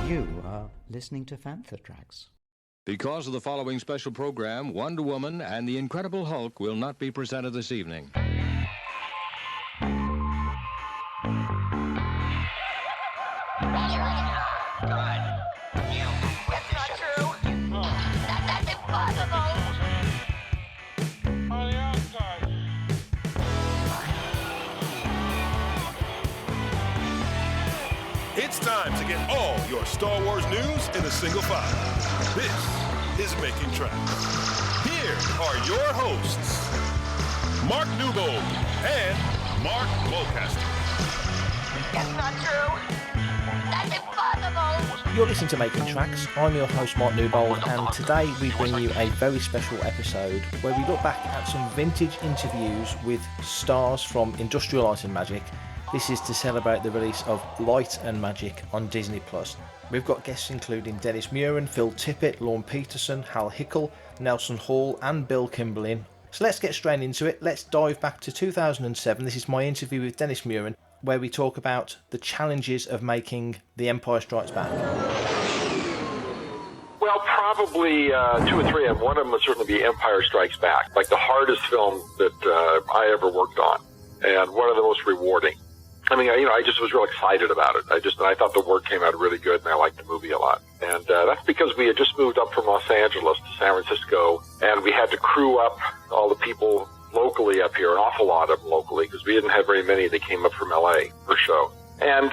You are listening to Fantha Tracks. Because of the following special program, Wonder Woman and the Incredible Hulk will not be presented this evening. It's time to get all your Star Wars news in a single file. This is Making Tracks. Here are your hosts, Mark Newbold and Mark Mulcaster. That's not true. That's impossible. You're listening to Making Tracks. I'm your host, Mark Newbold, and today we bring you a very special episode where we look back at some vintage interviews with stars from Industrial Light and Magic. This is to celebrate the release of Light and Magic on Disney+. We've got guests including Dennis Muren, Phil Tippett, Lorne Peterson, Hal Hickel, Nelson Hall and Bill Kimberlin. So let's get straight into it. Let's dive back to 2007. This is my interview with Dennis Muren, where we talk about the challenges of making The Empire Strikes Back. Well, probably two or three, and one of them would certainly be Empire Strikes Back, like the hardest film that I ever worked on, and one of the most rewarding. I mean, I just was real excited about it. I thought the work came out really good, and I liked the movie a lot. And that's because we had just moved up from Los Angeles to San Francisco, and we had to crew up all the people locally up here, an awful lot of them locally, because we didn't have very many that came up from L.A. for show. And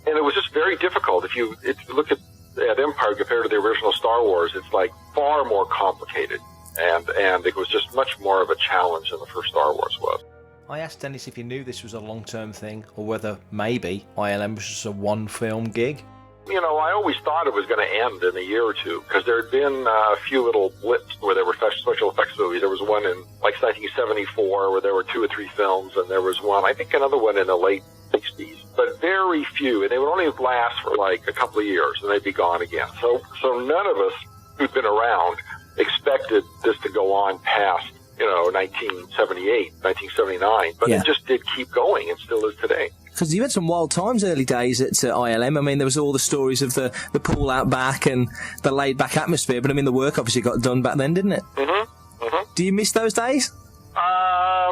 it was just very difficult. If you look at Empire compared to the original Star Wars, it's like far more complicated, and it was just much more of a challenge than the first Star Wars was. I asked Dennis if he knew this was a long-term thing, or whether maybe ILM was just a one-film gig. You know, I always thought it was going to end in a year or two, because there had been a few little blips where there were special effects movies. There was one in, 1974, where there were 2 or 3 films, and there was one, I think another one in the late 60s, but very few, and they would only last for a couple of years, and they'd be gone again. So none of us who'd been around expected this to go on past 1978, 1979, but It just did keep going and still is today. Because you had some wild times early days at ILM. I mean, there was all the stories of the pool out back and the laid-back atmosphere, but I mean, the work obviously got done back then, didn't it? Mm-hmm. Mm-hmm. Do you miss those days?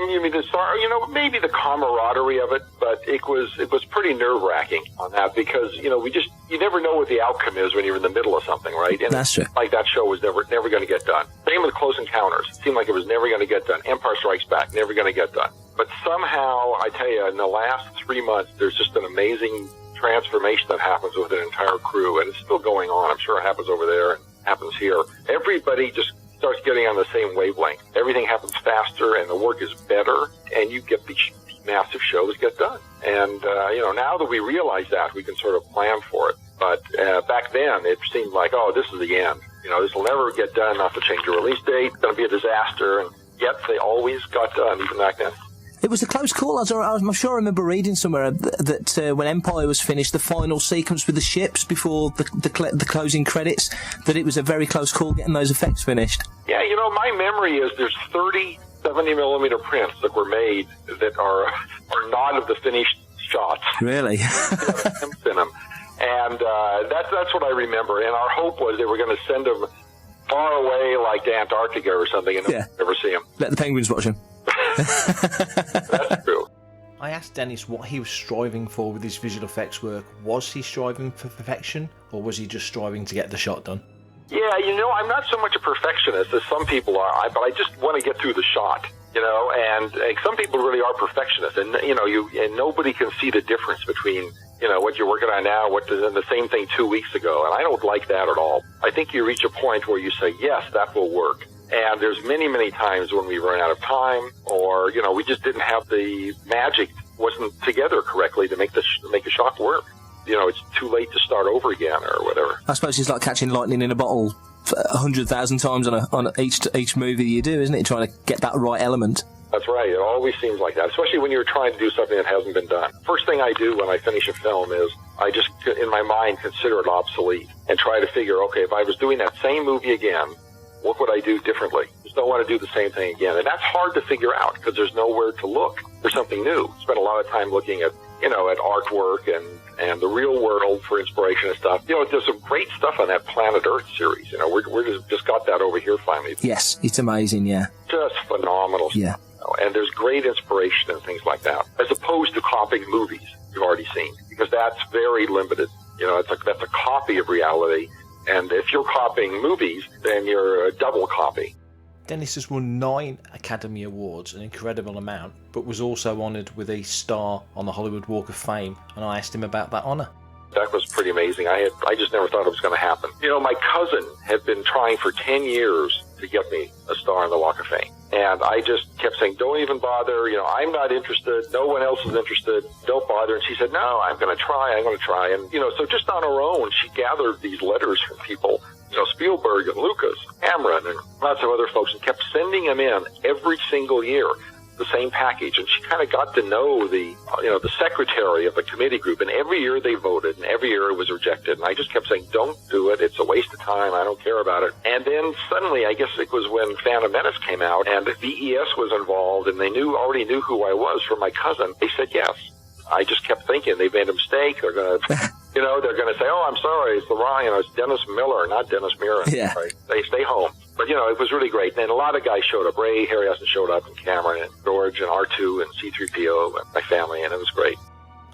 You mean maybe the camaraderie of it, but it was pretty nerve-wracking on that because, you never know what the outcome is when you're in the middle of something, right? And that's true. Like that show was never going to get done. Same with Close Encounters. It seemed like it was never going to get done. Empire Strikes Back, never going to get done. But somehow, I tell you, in the last 3 months, there's just an amazing transformation that happens with an entire crew, and it's still going on. I'm sure it happens over there and happens here. Everybody just starts getting on the same wavelength. Everything happens faster, and the work is better, and you get these massive shows get done. And, now that we realize that, we can sort of plan for it. But back then, it seemed like, this is the end. This will never get done, not to change the release date. It's going to be a disaster, and yet they always got done, even back then. It was a close call. I'm sure I remember reading somewhere that when Empire was finished, the final sequence with the ships before the closing credits, that it was a very close call getting those effects finished. Yeah, my memory is there's 30 70mm prints that were made that are not of the finished shots. Really? In them. And that's what I remember. And our hope was they were going to send them far away, like to Antarctica or something, and never see them. Let the penguins watch them. That's true. I asked Dennis what he was striving for with his visual effects work. Was he striving for perfection, or was he just striving to get the shot done? Yeah, I'm not so much a perfectionist as some people are, but I just want to get through the shot, and some people really are perfectionists, and, and nobody can see the difference between, what you're working on now, the same thing 2 weeks ago, and I don't like that at all. I think you reach a point where you say, yes, that will work. And there's many, many times when we run out of time, or, we just didn't have the magic, wasn't together correctly to make a shot work. It's too late to start over again or whatever. I suppose it's like catching lightning in a bottle 100,000 times on each movie you do, isn't it? Trying to get that right element. That's right. It always seems like that, especially when you're trying to do something that hasn't been done. First thing I do when I finish a film is I just, in my mind, consider it obsolete and try to figure, okay, if I was doing that same movie again, what would I do differently? Just don't want to do the same thing again. And that's hard to figure out because there's nowhere to look for something new. Spent a lot of time looking at at artwork and the real world for inspiration and stuff. There's some great stuff on that Planet Earth series. We're just got that over here finally. Yes, it's amazing, yeah. Just phenomenal stuff. Yeah. And there's great inspiration and things like that, as opposed to copying movies you've already seen, because that's very limited. That's a copy of reality. And if you're copying movies, then you're a double copy. Dennis has won 9 Academy Awards, an incredible amount, but was also honoured with a star on the Hollywood Walk of Fame, and I asked him about that honour. That was pretty amazing. I just never thought it was going to happen. My cousin had been trying for 10 years to get me a star on the Walk of Fame. And I just kept saying, don't even bother. I'm not interested. No one else is interested. Don't bother. And she said, no, I'm going to try. And, so just on her own, she gathered these letters from people, Spielberg and Lucas, Cameron, and lots of other folks, and kept sending them in every single year, the same package. And she kind of got to know the secretary of the committee group, and every year they voted, and every year it was rejected. And I just kept saying, don't do it. It's a waste of time. I don't care about it. And then suddenly, I guess it was when Phantom Menace came out, and VES was involved, and they already knew who I was from my cousin. They said yes. I just kept thinking they made a mistake. They're going to, they're going to say, oh, I'm sorry, it's the wrong, it's Dennis Miller, not Dennis Muren. Yeah. Right? They stay home. But, it was really great. And a lot of guys showed up. Ray Harryhausen showed up, and Cameron, and George, and R2, and C-3PO, and my family, and it was great.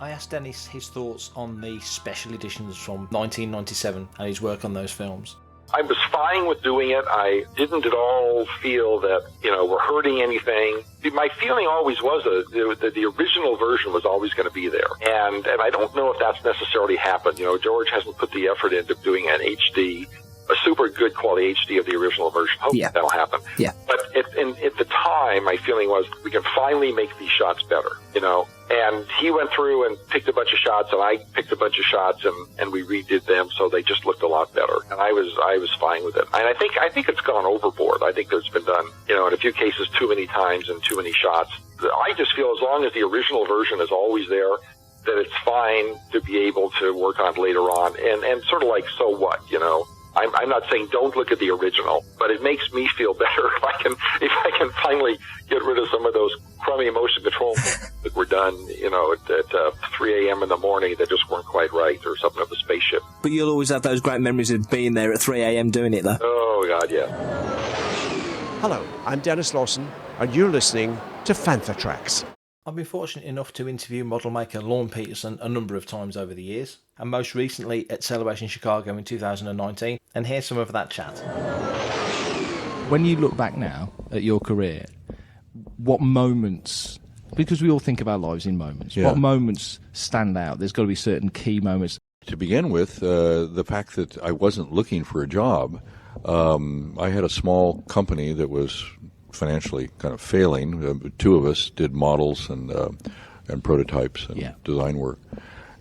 I asked Dennis his thoughts on the special editions from 1997 and his work on those films. I was fine with doing it. I didn't at all feel that, we're hurting anything. My feeling always was that the original version was always going to be there. And I don't know if that's necessarily happened. George hasn't put the effort into doing an HD, a super good quality HD of the original version. Hopefully that'll happen. Yeah. But at the time, my feeling was we can finally make these shots better, And he went through and picked a bunch of shots, and I picked a bunch of shots, and we redid them, so they just looked a lot better. And I was fine with it. And I think it's gone overboard. I think it's been done, in a few cases too many times and too many shots. I just feel as long as the original version is always there, that it's fine to be able to work on later on. And sort of like, so what, I'm not saying don't look at the original, but it makes me feel better if I can finally get rid of some of those crummy motion control that were done, at 3 a.m. in the morning that just weren't quite right, or something of the spaceship. But you'll always have those great memories of being there at 3 a.m. doing it, though. Oh, God, yeah. Hello, I'm Dennis Lawson, and you're listening to Fantha Tracks. I've been fortunate enough to interview model maker Lorne Peterson a number of times over the years, and most recently at Celebration Chicago in 2019, and here's some of that chat. When you look back now at your career, what moments, because we all think of our lives in moments, what moments stand out? There's got to be certain key moments. To begin with, the fact that I wasn't looking for a job, I had a small company that was financially kind of failing. Two of us did models and prototypes and design work.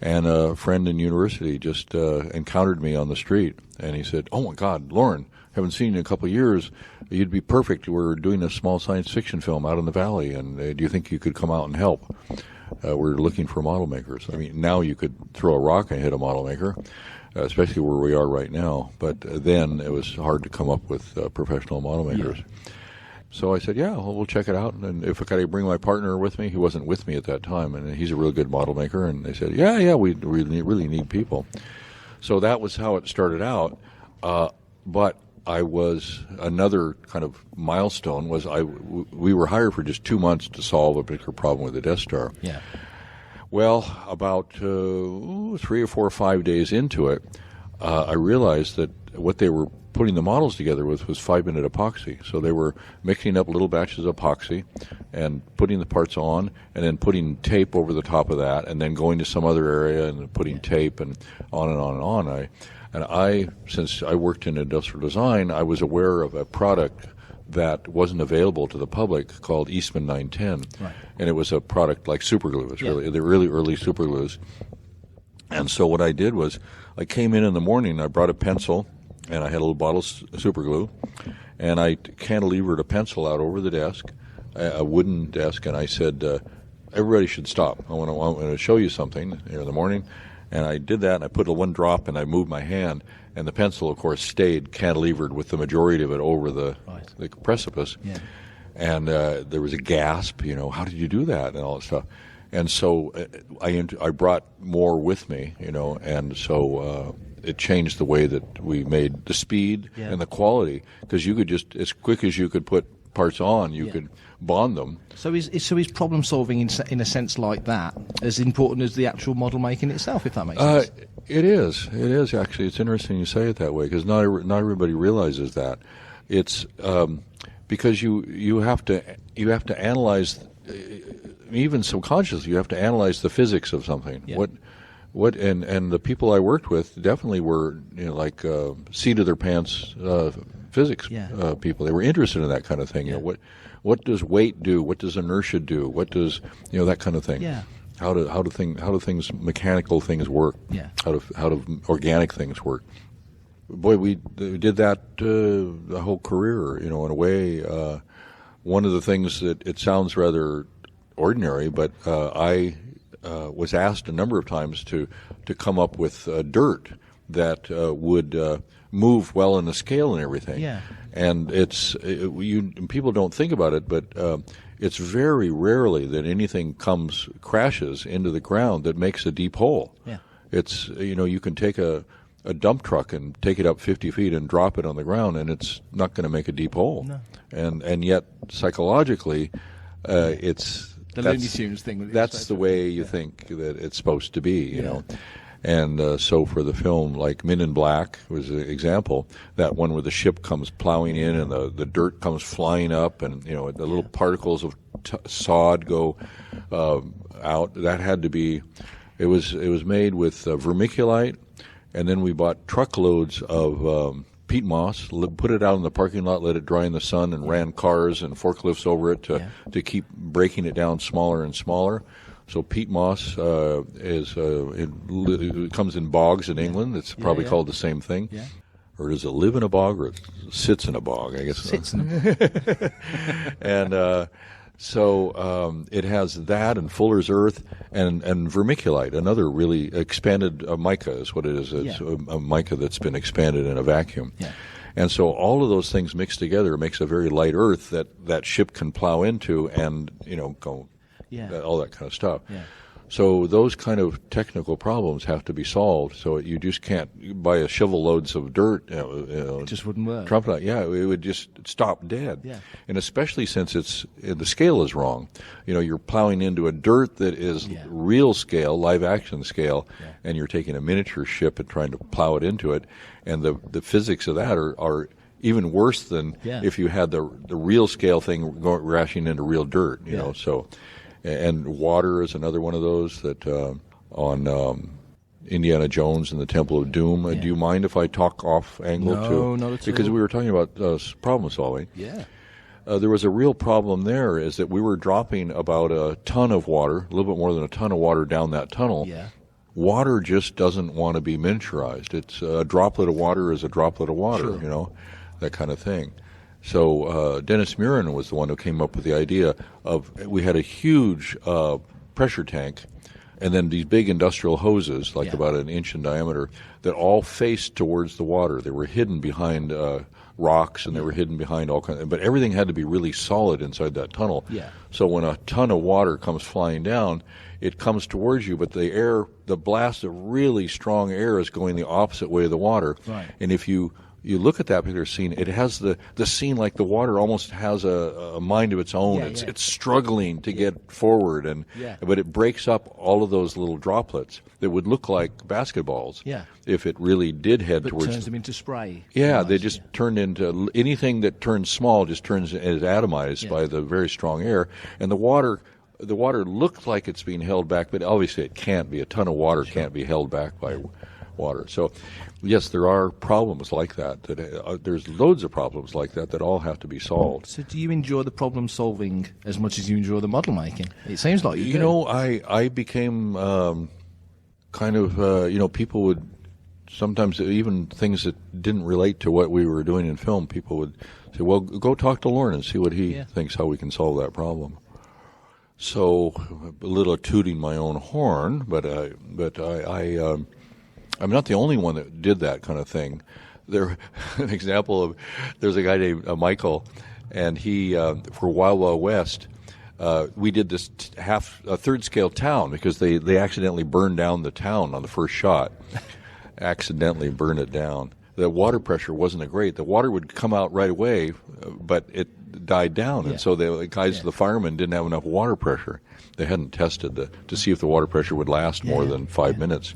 And a friend in university just encountered me on the street, and he said, "Oh my God, Lorne, haven't seen you in a couple of years. You'd be perfect. We're doing a small science fiction film out in the valley, and do you think you could come out and help? We're looking for model makers." I mean, now you could throw a rock and hit a model maker, especially where we are right now. But then it was hard to come up with professional model makers. Yeah. So I said, yeah, well, we'll check it out. And if I could bring my partner with me, he wasn't with me at that time, and he's a real good model maker. And they said, yeah, we really need people. So that was how it started out. But I was, another kind of milestone was we were hired for just 2 months to solve a particular problem with the Death Star. Yeah. Well, about 3 or 4 or 5 days into it, I realized that what they were putting the models together with was 5-minute epoxy. So they were mixing up little batches of epoxy and putting the parts on, and then putting tape over the top of that, and then going to some other area and putting tape, and on and on and on. And since I worked in industrial design, I was aware of a product that wasn't available to the public called Eastman 910. Right. And it was a product like superglue. It was really the really early superglues. And so what I did was I came in the morning, I brought a pencil, and I had a little bottle of superglue, and I cantilevered a pencil out over the desk, a wooden desk, and I said, everybody should stop. I want to show you something in the morning. And I did that, and I put one drop, and I moved my hand, and the pencil, of course, stayed cantilevered with the majority of it over the precipice. Yeah. And there was a gasp, how did you do that, and all that stuff. And so I brought more with me, and so it changed the way that we made the speed and the quality, because you could just, as quick as you could put parts on, you could bond them. So is problem solving in a sense like that as important as the actual model making itself, if that makes sense? It is actually. It's interesting you say it that way, because not everybody realizes that. It's because you have to analyze, even subconsciously, you have to analyze the physics of something. Yeah. What and the people I worked with definitely were like seat of their pants physics people. They were interested in that kind of thing. What does weight do? What does inertia do? What does that kind of thing? Yeah. How do things, mechanical things work? Yeah. How do organic things work? Boy, we did that the whole career. In a way, one of the things that it sounds rather ordinary, but I was asked a number of times to come up with dirt that would move well in the scale and everything. Yeah. And people don't think about it, but it's very rarely that anything crashes into the ground that makes a deep hole. Yeah. It's you can take a dump truck and take it up 50 feet and drop it on the ground, and it's not going to make a deep hole. No. And yet psychologically, it's the Looney Tunes thing. That's the way you think that it's supposed to be, you know. And so for the film, like Men in Black was an example, that one where the ship comes plowing in and the dirt comes flying up, and the little particles of sod go out. That had to be. It was made with vermiculite, and then we bought truckloads of peat moss, put it out in the parking lot, let it dry in the sun, and ran cars and forklifts over it to keep breaking it down smaller and smaller. So peat moss it comes in bogs in England. It's probably called the same thing. Yeah. Or does it live in a bog, or it sits in a bog, I guess. Sits in a bog. And so it has that, and Fuller's Earth, and vermiculite, another really expanded mica is what it is. It's a mica that's been expanded in a vacuum. Yeah. And so all of those things mixed together makes a very light earth that ship can plow into and, go, all that kind of stuff. Yeah. So those kind of technical problems have to be solved. So you just can't buy a shovel loads of dirt. It just wouldn't work. It would just stop dead. Yeah. And especially since the scale is wrong. You're plowing into a dirt that is real scale, live action scale, and you're taking a miniature ship and trying to plow it into it. And the physics of that are even worse than if you had the real scale thing crashing into real dirt. You know, so. And water is another one of those that on Indiana Jones and the Temple of Doom. Do you mind if I talk off angle too? No, not at all. Because we were talking about problem solving. Yeah. There was a real problem there, is that we were dropping about a ton of water, a little bit more than a ton of water down that tunnel. Yeah. Water just doesn't want to be miniaturized. It's a droplet of water is a droplet of water, that kind of thing. So Dennis Muren was the one who came up with the idea of, we had a huge pressure tank and then these big industrial hoses, like about an inch in diameter, that all faced towards the water. They were hidden behind rocks, and they were hidden behind all kinds. But everything had to be really solid inside that tunnel. Yeah. So when a ton of water comes flying down, it comes towards you, but the blast of really strong air is going the opposite way of the water. Right. And if you look at that particular scene, it has the scene like the water almost has a mind of its own. It's struggling to get forward, but it breaks up all of those little droplets that would look like basketballs if it really did head towards. Turns them into spray. Yeah, they just turned into anything that turns small just turns as atomized by the very strong air, and the water looked like it's being held back, but obviously it can't be. A ton of water can't be held back by water. So, yes, there are problems like that. There's loads of problems like that all have to be solved. So do you enjoy the problem solving as much as you enjoy the model making? It seems like you do. I became kind of, people would sometimes, even things that didn't relate to what we were doing in film, people would say, well, go talk to Lorne and see what he thinks, how we can solve that problem. So a little tooting my own horn, but I'm not the only one that did that kind of thing. An example of, there's a guy named Michael, and he, for Wild Wild West, we did this third scale town because they accidentally burned down the town on the first shot. Accidentally burned it down. The water pressure wasn't great. The water would come out right away, but it died down, and so the guys, the firemen, didn't have enough water pressure. They hadn't tested to see if the water pressure would last more than 5 minutes.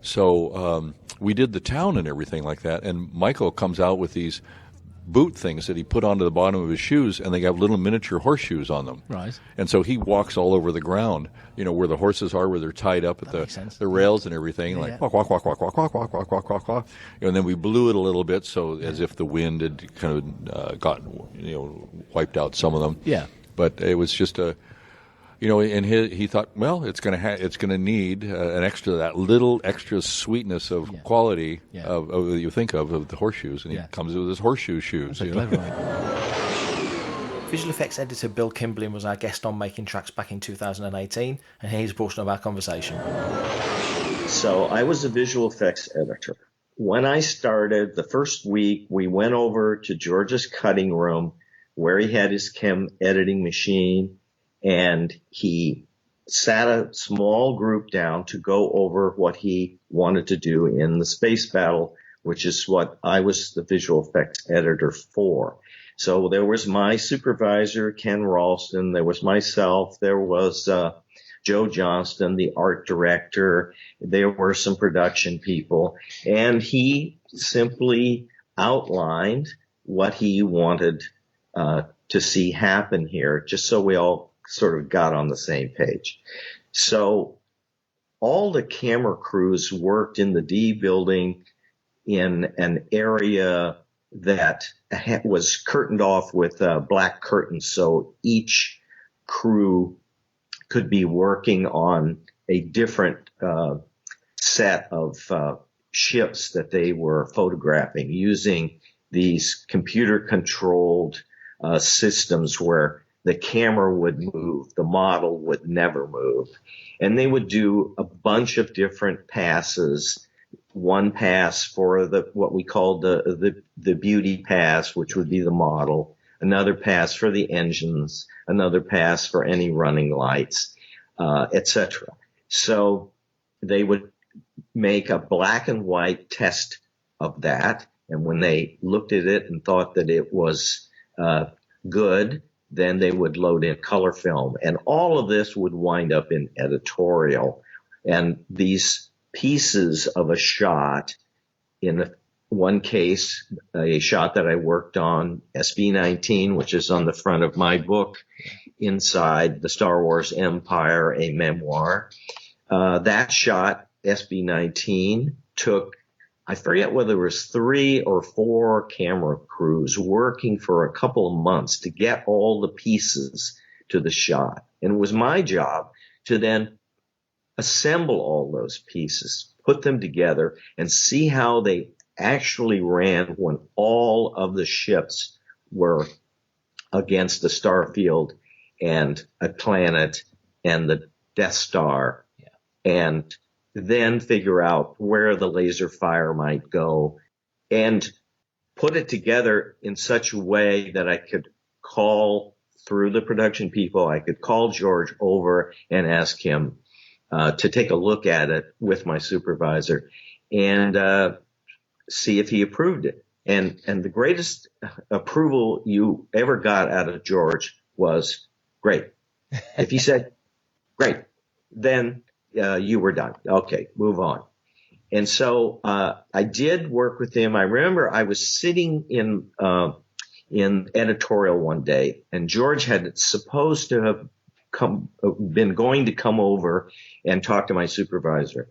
So we did the town and everything like that, and Michael comes out with these boot things that he put onto the bottom of his shoes, and they have little miniature horseshoes on them. Right. And so he walks all over the ground, where the horses are, where they're tied up at the rails and everything, like walk, walk, walk, walk, walk, walk, walk, walk, walk, walk, walk. And then we blew it a little bit, so as if the wind had kind of wiped out some of them. Yeah. But it was just and he thought, well, it's going to need that little extra sweetness of quality of you think of the horseshoes, and he comes with his horseshoe shoes. Visual effects editor Bill Kimberlin was our guest on Making Tracks back in 2018, and here's a portion of our conversation. So I was a visual effects editor. When I started, the first week, we went over to George's cutting room where he had his chem editing machine, and he sat a small group down to go over what he wanted to do in the space battle, which is what I was the visual effects editor for. So there was my supervisor, Ken Ralston, there was myself, there was Joe Johnston, the art director, there were some production people, and he simply outlined what he wanted to see happen here, just so we all sort of got on the same page. So all the camera crews worked in the D building in an area that was curtained off with black curtains, so each crew could be working on a different set of ships that they were photographing using these computer-controlled systems where the camera would move, the model would never move. And they would do a bunch of different passes. One pass for what we called the beauty pass, which would be the model. Another pass for the engines. Another pass for any running lights, etc. So they would make a black and white test of that. And when they looked at it and thought that it was good, then they would load in color film. And all of this would wind up in editorial. And these pieces of a shot, in one case, a shot that I worked on, SB-19, which is on the front of my book, Inside the Star Wars Empire, a memoir. That shot, SB-19, took, I forget whether it was 3 or 4 camera crews working for a couple of months to get all the pieces to the shot. And it was my job to then assemble all those pieces, put them together, and see how they actually ran when all of the ships were against the starfield and a planet and the Death Star, and then figure out where the laser fire might go and put it together in such a way that I could call through the production people. I could call George over and ask him to take a look at it with my supervisor and see if he approved it. And the greatest approval you ever got out of George was great. If he said, great, then you were done. Okay, move on. And so I did work with him. I remember I was sitting in editorial one day, and George had supposed to have been going to come over and talk to my supervisor.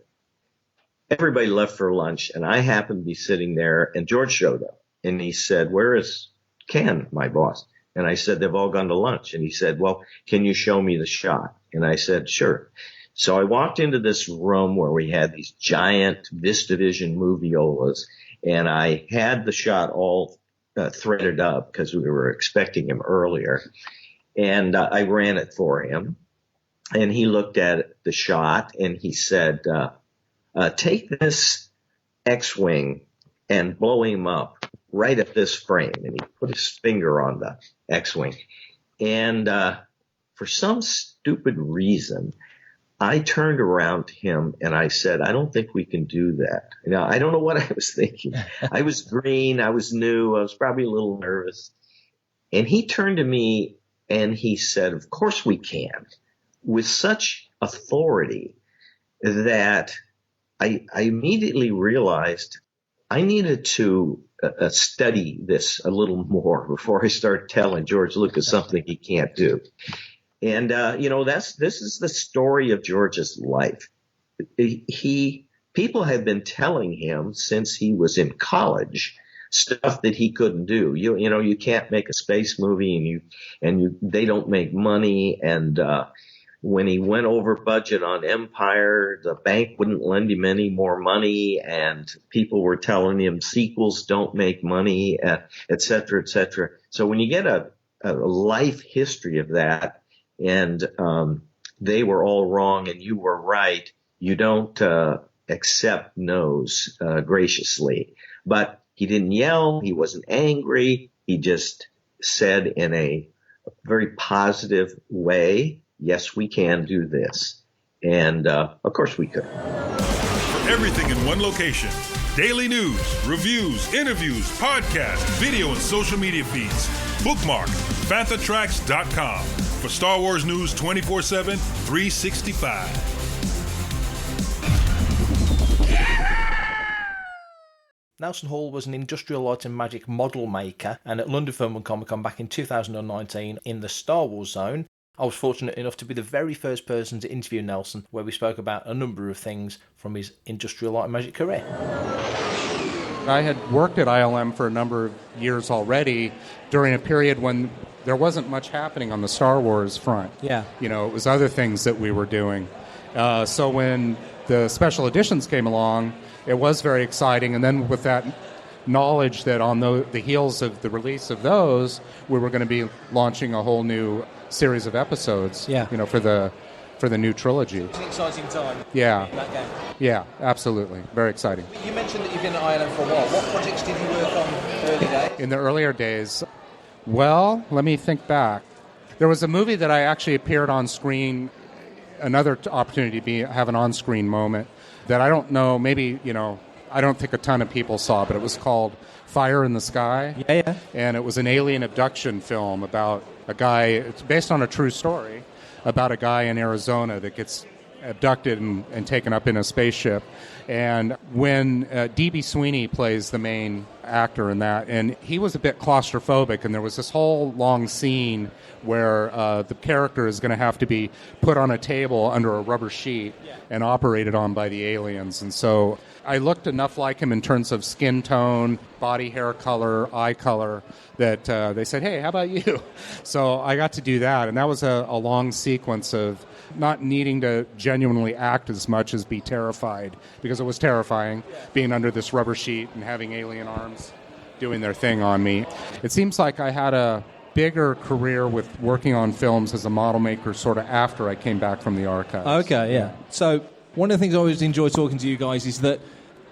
Everybody left for lunch, and I happened to be sitting there, and George showed up. And he said, "Where is Ken, my boss?" And I said, "They've all gone to lunch." And he said, "Well, can you show me the shot?" And I said, "Sure." So I walked into this room where we had these giant VistaVision moviolas, and I had the shot all threaded up because we were expecting him earlier. And I ran it for him, and he looked at the shot, and he said, take this X-Wing and blow him up right at this frame. And he put his finger on the X-Wing. And for some stupid reason, I turned around to him and I said, I don't think we can do that. Now, I don't know what I was thinking. I was green. I was new. I was probably a little nervous. And he turned to me and he said, of course we can, with such authority that I immediately realized I needed to study this a little more before I start telling George Lucas something he can't do. And, this is the story of George's life. People have been telling him since he was in college stuff that he couldn't do. You can't make a space movie and they don't make money. And, when he went over budget on Empire, the bank wouldn't lend him any more money, and people were telling him sequels don't make money, et cetera, et cetera. So when you get a life history of that, and they were all wrong and you were right, you don't accept no's graciously. But he didn't yell. He wasn't angry. He just said in a very positive way, yes, we can do this. And, of course we could. For everything in one location, daily news, reviews, interviews, podcasts, video, and social media feeds, bookmark FanthaTracks.com for Star Wars news 24/7, 365. Nelson Hall was an industrial light and magic model maker, and at London Film and Comic Con back in 2019 in the Star Wars zone, I was fortunate enough to be the very first person to interview Nelson, where we spoke about a number of things from his industrial light and magic career. I had worked at ILM for a number of years already during a period when there wasn't much happening on the Star Wars front. Yeah. It was other things that we were doing. So when the special editions came along, it was very exciting. And then with that knowledge that on the heels of the release of those, we were going to be launching a whole new series of episodes, for the new trilogy. It's an exciting time. Yeah. That game. Yeah, absolutely. Very exciting. You mentioned that you've been at ILM for a while. What projects did you work on early days? In the earlier days, well, let me think back. There was a movie that I actually appeared on screen, another opportunity to have an on-screen moment that I don't know, maybe, I don't think a ton of people saw, but it was called Fire in the Sky. Yeah. And it was an alien abduction film about a guy, it's based on a true story, about a guy in Arizona that gets abducted and taken up in a spaceship. And when D.B. Sweeney plays the main actor in that, and he was a bit claustrophobic, and there was this whole long scene where the character is going to have to be put on a table under a rubber sheet and operated on by the aliens. And so I looked enough like him in terms of skin tone, body hair color, eye color, that they said, hey, how about you? So I got to do that, and that was a long sequence of not needing to genuinely act as much as be terrified, because it was terrifying being under this rubber sheet and having alien arms doing their thing on me. It seems like I had a bigger career with working on films as a model maker sort of after I came back from the archives. Okay, yeah. So one of the things I always enjoy talking to you guys is that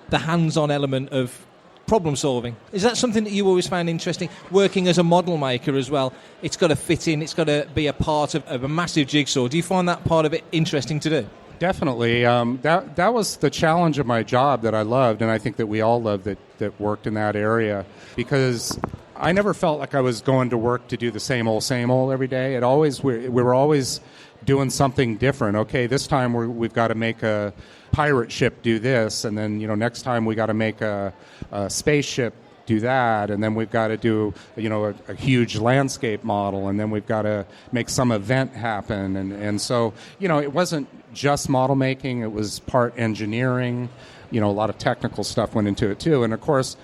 the hands-on element of problem solving. Is that something that you always found interesting? Working as a model maker as well, it's got to fit in, it's got to be a part of a massive jigsaw. Do you find that part of it interesting to do? Definitely. That was the challenge of my job that I loved, and I think that we all loved that worked in that area, because I never felt like I was going to work to do the same old every day. We were always doing something different. Okay, this time we've got to make a pirate ship do this, and then next time we got to make a spaceship do that, and then we've got to do a huge landscape model, and then we've got to make some event happen, and so it wasn't just model making, it was part engineering. A lot of technical stuff went into it too, and of course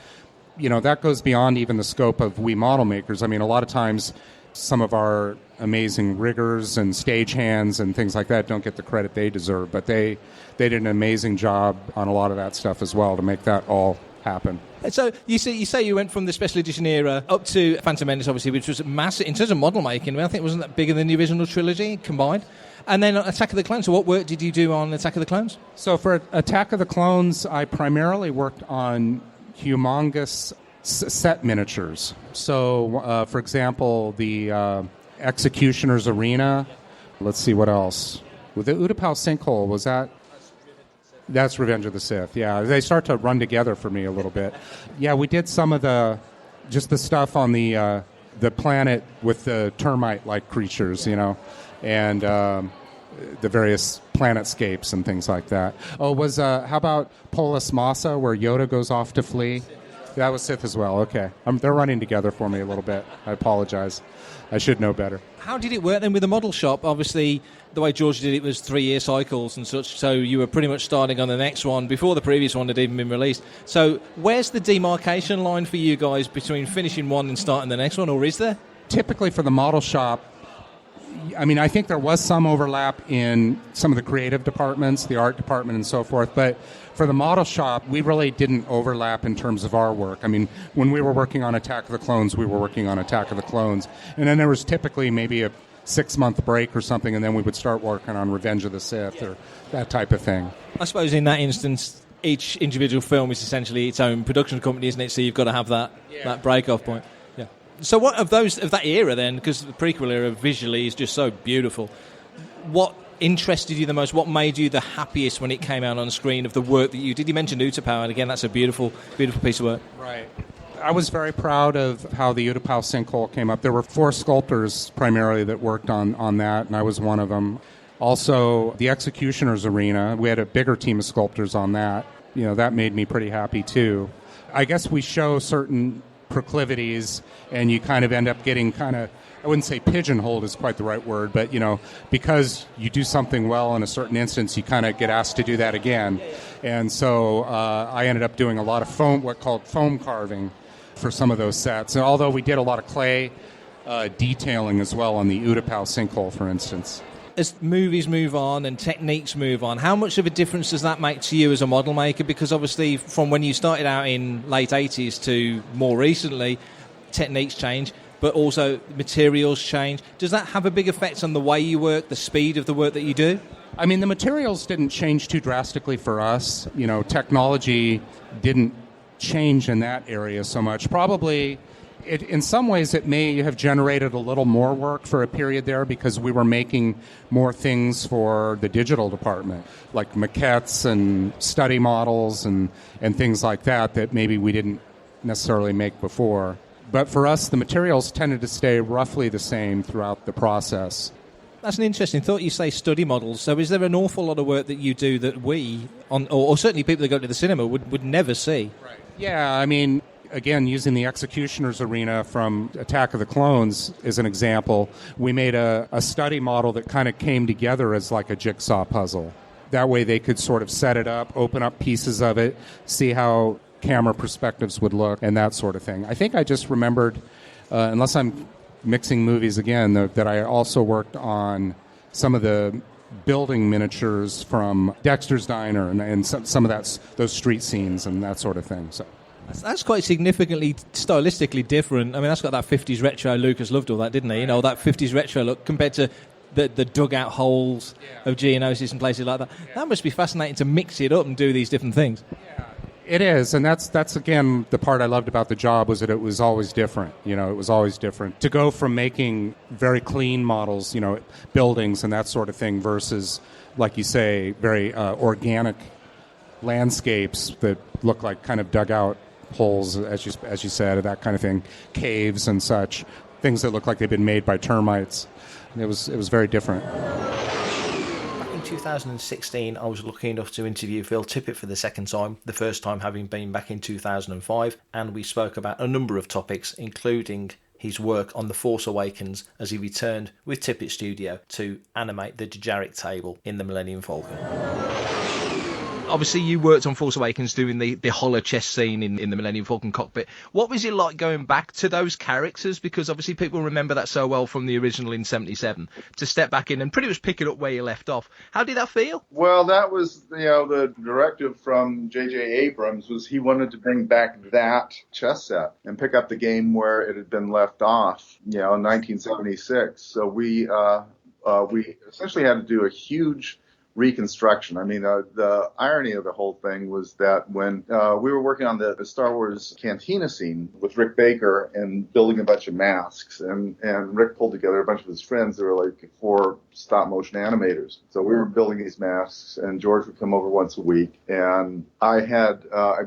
that goes beyond even the scope of we model makers. I mean, a lot of times some of our amazing riggers and stagehands and things like that don't get the credit they deserve, but they did an amazing job on a lot of that stuff as well to make that all happen. So you say you went from the special edition era up to Phantom Menace, obviously, which was massive in terms of model making. I think it wasn't that bigger than the original trilogy combined. And then Attack of the Clones. So what work did you do on Attack of the Clones? So for Attack of the Clones, I primarily worked on humongous set miniatures. So, for example, the Executioner's Arena Let's see what else. With the Utapau sinkhole, was that? That's Revenge of the Sith, yeah. They start to run together for me a little bit. Yeah, we did some of the stuff on the planet with the termite-like creatures, and the various planetscapes and things like that. Oh, how about Polis Massa, where Yoda goes off to flee? That was Sith as well, okay. They're running together for me a little bit. I apologize. I should know better. How did it work then with the model shop? Obviously, the way George did it was 3-year cycles and such, so you were pretty much starting on the next one before the previous one had even been released. So where's the demarcation line for you guys between finishing one and starting the next one, or is there? Typically for the model shop, I think there was some overlap in some of the creative departments, the art department and so forth, but for the model shop, we really didn't overlap in terms of our work. When we were working on Attack of the Clones, we were working on Attack of the Clones, and then there was typically maybe a 6-month break or something, and then we would start working on Revenge of the Sith or that type of thing. I suppose in that instance, each individual film is essentially its own production company, isn't it? So you've got to have that break-off point. Yeah. So what of that era then, because the prequel era visually is just so beautiful, what interested you the most? What made you the happiest when it came out on screen of the work that you did? You mentioned Utapau, and again, that's a beautiful, beautiful piece of work. Right. I was very proud of how the Utapau sinkhole came up. There were 4 sculptors primarily that worked on that, and I was one of them. Also, the Executioner's Arena, we had a bigger team of sculptors on that. That made me pretty happy too. I guess we show certain proclivities, and you kind of end up getting I wouldn't say pigeonholed is quite the right word, but, because you do something well in a certain instance, you kind of get asked to do that again. And so I ended up doing a lot of foam carving for some of those sets. And although we did a lot of clay detailing as well on the Utapau sinkhole, for instance. As movies move on and techniques move on, how much of a difference does that make to you as a model maker? Because obviously from when you started out in late 80s to more recently, techniques change, but also materials change. Does that have a big effect on the way you work, the speed of the work that you do? The materials didn't change too drastically for us. Technology didn't change in that area so much. Probably, in some ways, it may have generated a little more work for a period there because we were making more things for the digital department, like maquettes and study models and things like that maybe we didn't necessarily make before. But for us, the materials tended to stay roughly the same throughout the process. That's an interesting thought. You say study models. So is there an awful lot of work that you do that we, or certainly people that go to the cinema, would never see? Right. Yeah, again, using the Executioner's Arena from Attack of the Clones as an example, we made a study model that kind of came together as like a jigsaw puzzle. That way they could sort of set it up, open up pieces of it, see how camera perspectives would look, and that sort of thing. I think I just remembered, unless I'm mixing movies again, that I also worked on some of the building miniatures from Dexter's Diner and some of those street scenes and that sort of thing. So that's quite significantly stylistically different. That's got that 50s retro. Lucas loved all that, didn't he? That 50s retro look compared to the dugout holes of Geonosis and places like that. Yeah. That must be fascinating to mix it up and do these different things. Yeah. It is, and that's again the part I loved about the job was that it was always different. It was always different. To go from making very clean models, buildings and that sort of thing, versus, like you say, very organic landscapes that look like kind of dugout holes, as you said, or that kind of thing, caves and such, things that look like they've been made by termites. It was very different. 2016, I was lucky enough to interview Phil Tippett for the second time, the first time having been back in 2005, and we spoke about a number of topics, including his work on The Force Awakens as he returned with Tippett Studio to animate the Djarik table in the Millennium Falcon. Obviously, you worked on Force Awakens doing the hollow chest scene in the Millennium Falcon cockpit. What was it like going back to those characters? Because obviously people remember that so well from the original in 77. To step back in and pretty much pick it up where you left off. How did that feel? Well, that was, the directive from J.J. Abrams was he wanted to bring back that chess set and pick up the game where it had been left off, in 1976. So we essentially had to do a huge reconstruction. I mean, the irony of the whole thing was that when we were working on the Star Wars cantina scene with Rick Baker and building a bunch of masks, and Rick pulled together a bunch of his friends that were like 4 stop motion animators. So we were building these masks, and George would come over once a week, and I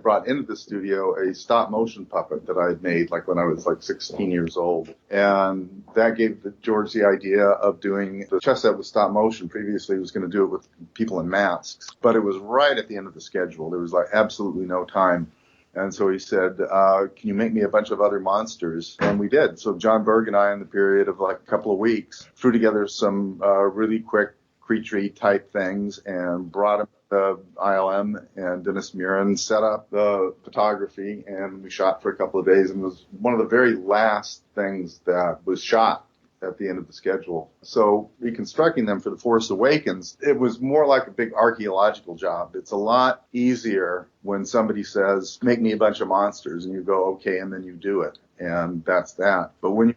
brought into the studio a stop motion puppet that I had made like when I was like 16 years old, and that gave George the idea of doing the chess set with stop motion. Previously, he was going to do it with people in masks, but it was right at the end of the schedule. There was like absolutely no time. And so he said, can you make me a bunch of other monsters? And we did. So John Berg and I, in the period of like a couple of weeks, threw together some really quick creature type things and brought them to ILM, and Dennis Muren set up the photography, and we shot for a couple of days, and it was one of the very last things that was shot at the end of the schedule. So reconstructing them for The Force Awakens, it was more like a big archaeological job. It's a lot easier when somebody says, make me a bunch of monsters, and you go, okay, and then you do it. And that's that. But when you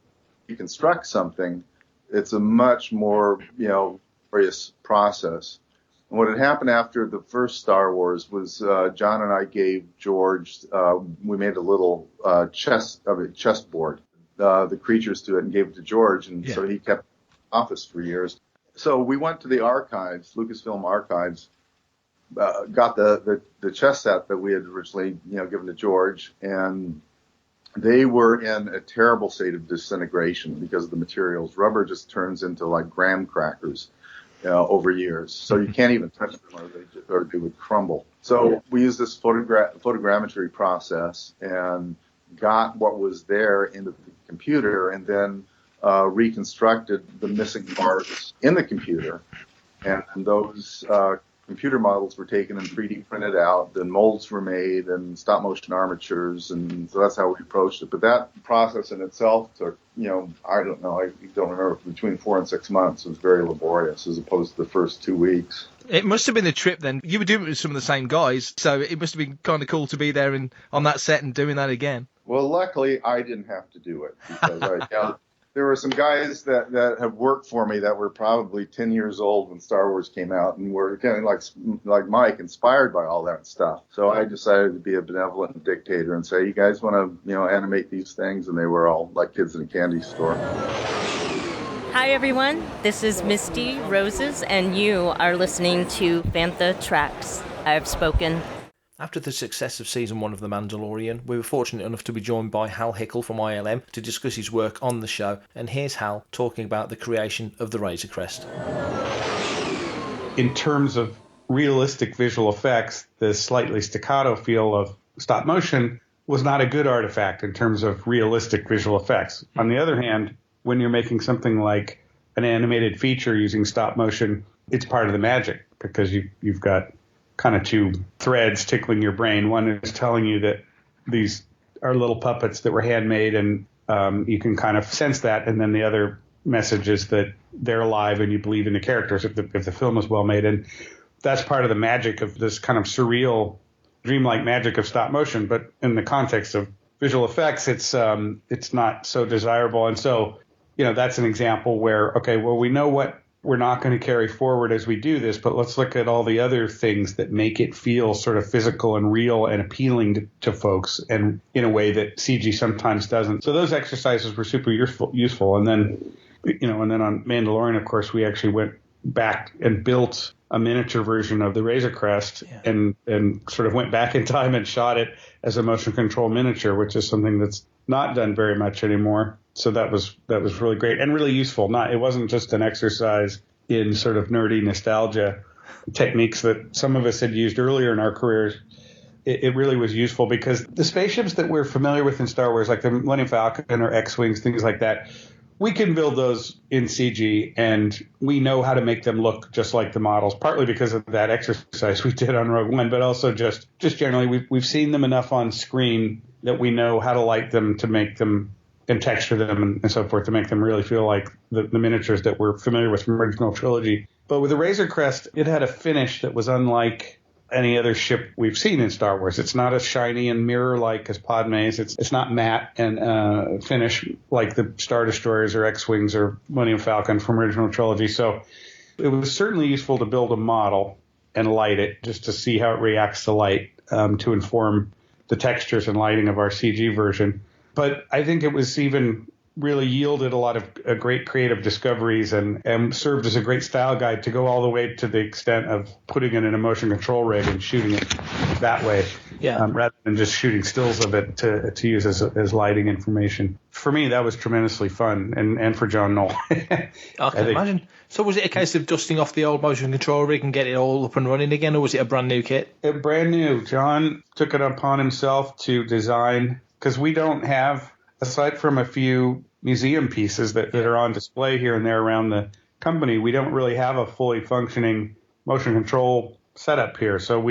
reconstruct something, it's a much more, laborious process. And what had happened after the first Star Wars was John and I gave George, we made a little chessboard, the creatures to it, and gave it to George, and so he kept office for years. So we went to the archives, Lucasfilm archives, got the chess set that we had originally given to George, and they were in a terrible state of disintegration because of the materials. Rubber just turns into like graham crackers over years, so you can't even touch them or they would crumble. So we used this photogrammetry process and got what was there into the computer, and then reconstructed the missing parts in the computer. And those computer models were taken and 3D printed out, then molds were made and stop motion armatures, and so that's how we approached it. But that process in itself took, I don't remember, between 4 and 6 months. It was very laborious as opposed to the first 2 weeks. It must have been a trip then. You were doing it with some of the same guys, so it must have been kind of cool to be there on that set and doing that again. Well, luckily, I didn't have to do it because there were some guys that have worked for me that were probably 10 years old when Star Wars came out and were kind of like Mike, inspired by all that stuff. So I decided to be a benevolent dictator and say, you guys want to, animate these things? And they were all like kids in a candy store. Hi, everyone. This is Misty Roses, and you are listening to Fantha Tracks. I have spoken. After the success of Season 1 of The Mandalorian, we were fortunate enough to be joined by Hal Hickel from ILM to discuss his work on the show, and here's Hal talking about the creation of the Razor Crest. In terms of realistic visual effects, the slightly staccato feel of stop motion was not a good artifact in terms of realistic visual effects. On the other hand, when you're making something like an animated feature using stop motion, it's part of the magic, because you've got kind of 2 threads tickling your brain. One is telling you that these are little puppets that were handmade, and you can kind of sense that. And then the other message is that they're alive and you believe in the characters if the film is well made. And that's part of the magic of this kind of surreal, dreamlike magic of stop motion. But in the context of visual effects, it's not so desirable. And so, that's an example where, okay, well, we know what we're not going to carry forward as we do this, but let's look at all the other things that make it feel sort of physical and real and appealing to folks, and in a way that CG sometimes doesn't. So those exercises were super useful. And then, on Mandalorian, of course, we actually went back and built a miniature version of the Razor Crest, and sort of went back in time and shot it as a motion control miniature, which is something that's not done very much anymore. So that was really great and really useful. It wasn't just an exercise in sort of nerdy nostalgia techniques that some of us had used earlier in our careers. It really was useful because the spaceships that we're familiar with in Star Wars, like the Millennium Falcon or X-Wings, things like that, we can build those in CG, and we know how to make them look just like the models, partly because of that exercise we did on Rogue One, but also just generally we've seen them enough on screen that we know how to light them, to make them and texture them and so forth, to make them really feel like the miniatures that we're familiar with from original trilogy. But with the Razor Crest, it had a finish that was unlike any other ship we've seen in Star Wars. It's not as shiny and mirror-like as Padme's. It's not matte and finish like the Star Destroyers or X-Wings or Millennium Falcon from original trilogy. So It was certainly useful to build a model and light it just to see how it reacts to light, to inform the textures and lighting of our CG version. But I think it was even really yielded a lot of great creative discoveries and served as a great style guide to go all the way to the extent of putting it in a motion control rig and shooting it that way, rather than just shooting stills of it to use as lighting information. For me, that was tremendously fun, and for John Knoll. I can imagine. So was it a case of dusting off the old motion control rig and getting it all up and running again, or was it a brand new kit? Brand new. John took it upon himself to design, because we don't have, aside from a few museum pieces that are on display here and there around the company, we don't really have a fully functioning motion control setup here. So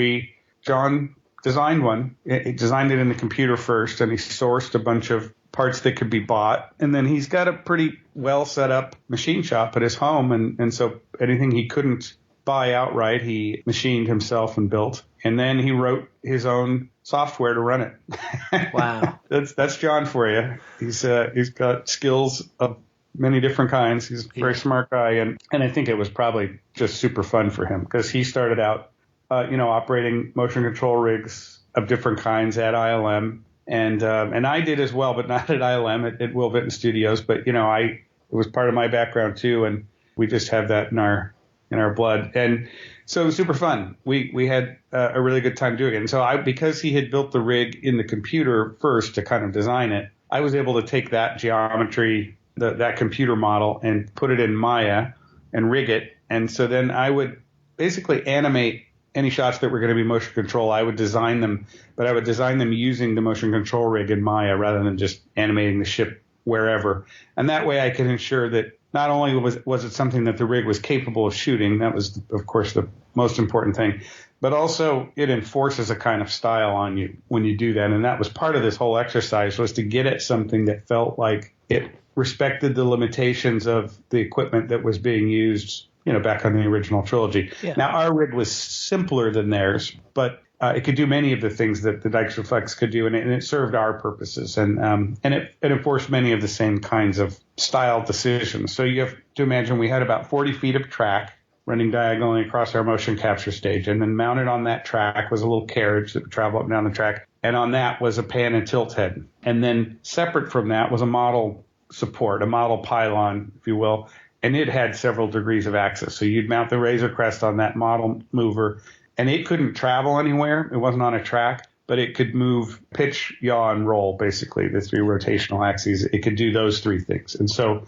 John designed one. He designed it in the computer first, and he sourced a bunch of parts that could be bought. And then he's got a pretty well set up machine shop at his home. And so anything he couldn't buy outright, he machined himself and built. And then he wrote his own software to run it. Wow. That's John for you. He's got skills of many different kinds. He's a very smart guy. And I think it was probably just super fun for him, because he started out, operating motion control rigs of different kinds at ILM. And I did as well, but not at ILM, at Will Vinton Studios. But, it was part of my background too. And we just have that in our blood. And so it was super fun. We had a really good time doing it. And so because he had built the rig in the computer first to kind of design it, I was able to take that geometry, that computer model, and put it in Maya and rig it. And so then I would basically animate any shots that were going to be motion control. I would design them, but I would design them using the motion control rig in Maya rather than just animating the ship wherever. And that way I could ensure that not only was it something that the rig was capable of shooting, that was, of course, the most important thing, but also it enforces a kind of style on you when you do that. And that was part of this whole exercise, was to get at something that felt like it respected the limitations of the equipment that was being used, back on the original trilogy. Yeah. Now, our rig was simpler than theirs, but it could do many of the things that the Dykes Reflex could do, and it served our purposes, and it enforced many of the same kinds of style decisions. So you have to imagine we had about 40 feet of track running diagonally across our motion capture stage, and then mounted on that track was a little carriage that would travel up and down the track, and on that was a pan and tilt head. And then separate from that was a model support, a model pylon, if you will, and it had several degrees of axis. So you'd mount the Razor Crest on that model mover, and it couldn't travel anywhere. It wasn't on a track, but it could move, pitch, yaw, and roll, basically, the three rotational axes. It could do those three things. And so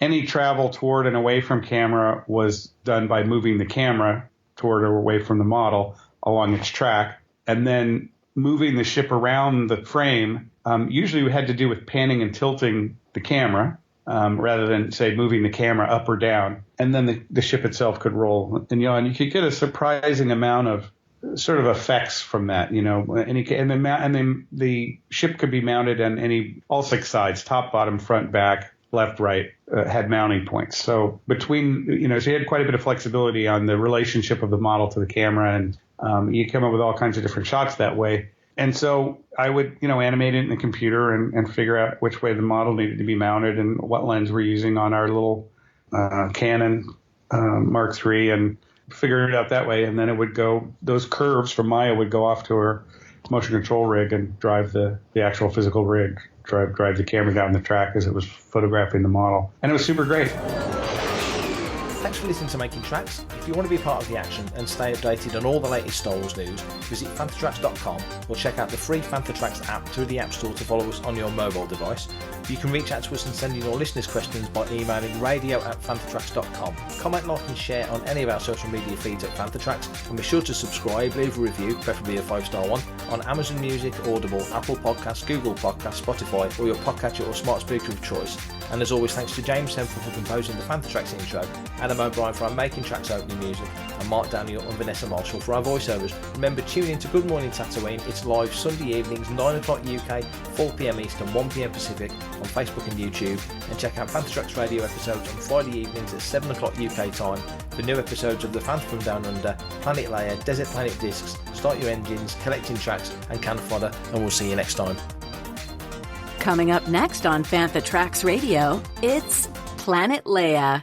any travel toward and away from camera was done by moving the camera toward or away from the model along its track, and then moving the ship around the frame. Usually we had to do with panning and tilting the camera, rather than, say, moving the camera up or down. And then the ship itself could roll. And you could get a surprising amount of sort of effects from that, and then the ship could be mounted on all six sides, top, bottom, front, back, left, right, had mounting points. So between, so you had quite a bit of flexibility on the relationship of the model to the camera, and you come up with all kinds of different shots that way. And so I would, animate it in the computer and figure out which way the model needed to be mounted and what lens we're using on our little Canon Mark III, and figure it out that way. And then it would go, those curves from Maya would go off to our motion control rig and drive the actual physical rig, drive the camera down the track as it was photographing the model. And it was super great. Thanks for listening to Making Tracks. If you want to be part of the action and stay updated on all the latest Star Wars news, visit fanthatracks.com or check out the free Fanthatracks app through the App Store to follow us on your mobile device. You can reach out to us and send in your listeners' questions by emailing radio@fanthatracks.com. Comment, like and share on any of our social media feeds at Fanthatracks, and be sure to subscribe, leave a review, preferably a 5-star one, on Amazon Music, Audible, Apple Podcasts, Google Podcasts, Spotify, or your podcatcher or smart speaker of choice. And as always, thanks to James Semple for composing the Fanthatracks intro, Adam O'Brien for our Making Tracks opening music, and Mark Daniel and Vanessa Marshall for our voiceovers. Remember, tune in to Good Morning Tatooine. It's live Sunday evenings, 9 o'clock UK, 4 PM Eastern, 1 PM Pacific, on Facebook and YouTube. And check out Fanthatracks radio episodes on Friday evenings at 7 o'clock UK time for new episodes of The Phantom from Down Under, Planet Leia, Desert Planet Discs, Start Your Engines, Collecting Tracks, and Can Fodder. And we'll see you next time. Coming up next on Fanthatracks Radio, it's Planet Leia.